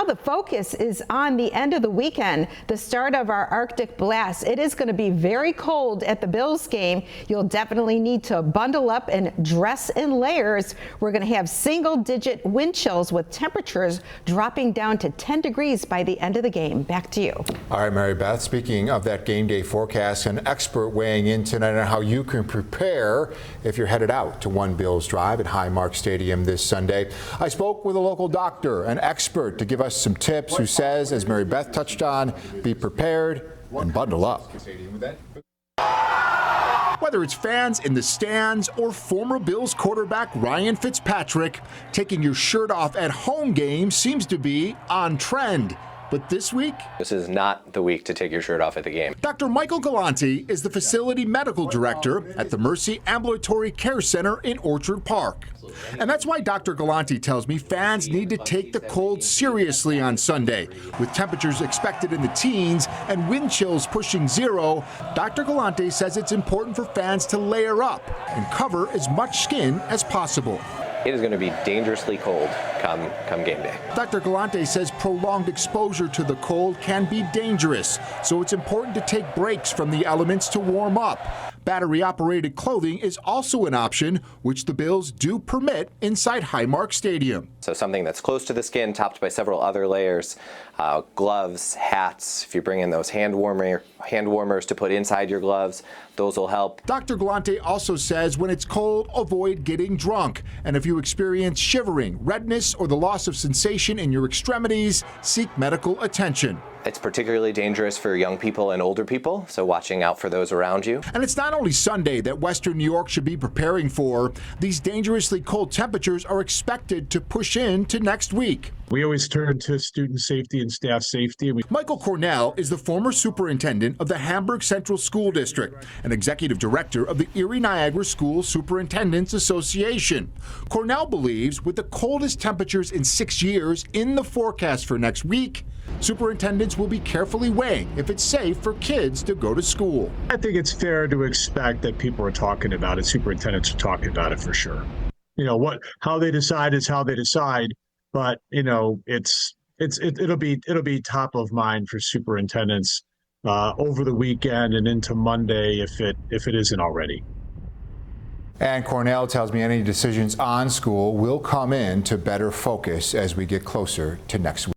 the focus is on the end of the weekend, the start of our Arctic blast. It is going to be very cold at the Bills game. You'll definitely need to bundle up and dress in layers. We're going to have single-digit wind chills with temperatures dropping down to 10 degrees by the end of the game. Back to you. All right, Mary Beth, speaking of that game day forecast, an expert weighing in tonight on how you can prepare if you're headed out to One Bills Drive at Highmark Stadium this Sunday. I spoke with a local doctor, an expert, to give us some tips, who says, as Mary Beth touched on, be prepared and bundle up. Whether it's fans in the stands or former Bills quarterback Ryan Fitzpatrick, taking your shirt off at home games seems to be on trend. But this week, this is not the week to take your shirt off at the game. Dr. Michael Galante is the facility medical director at the Mercy Ambulatory Care Center in Orchard Park. And that's why Dr. Galante tells me fans need to take the cold seriously on Sunday. With temperatures expected in the teens and wind chills pushing zero, Dr. Galante says it's important for fans to layer up and cover as much skin as possible. It is going to be dangerously cold come game day. Dr. Galante says prolonged exposure to the cold can be dangerous, so it's important to take breaks from the elements to warm up. Battery-operated clothing is also an option, which the Bills do permit inside Highmark Stadium. So something that's close to the skin, topped by several other layers, gloves, hats. If you bring in those hand warmers to put inside your gloves, those will help. Dr. Galante also says when it's cold, avoid getting drunk. And if you experience shivering, redness, or the loss of sensation in your extremities, seek medical attention. It's particularly dangerous for young people and older people, so watching out for those around you. And it's not only Sunday that Western New York should be preparing for. These dangerously cold temperatures are expected to push into next week. We always turn to student safety and staff safety. Michael Cornell is the former superintendent of the Hamburg Central School District and executive director of the Erie Niagara School Superintendents Association. Cornell believes with the coldest temperatures in 6 years in the forecast for next week, superintendents will be carefully weighing if it's safe for kids to go to school. I think it's fair to expect that people are talking about it. Superintendents are talking about it for sure. How they decide is how they decide. But it'll be top of mind for superintendents over the weekend and into Monday if it isn't already. And Cornell tells me any decisions on school will come in to better focus as we get closer to next week.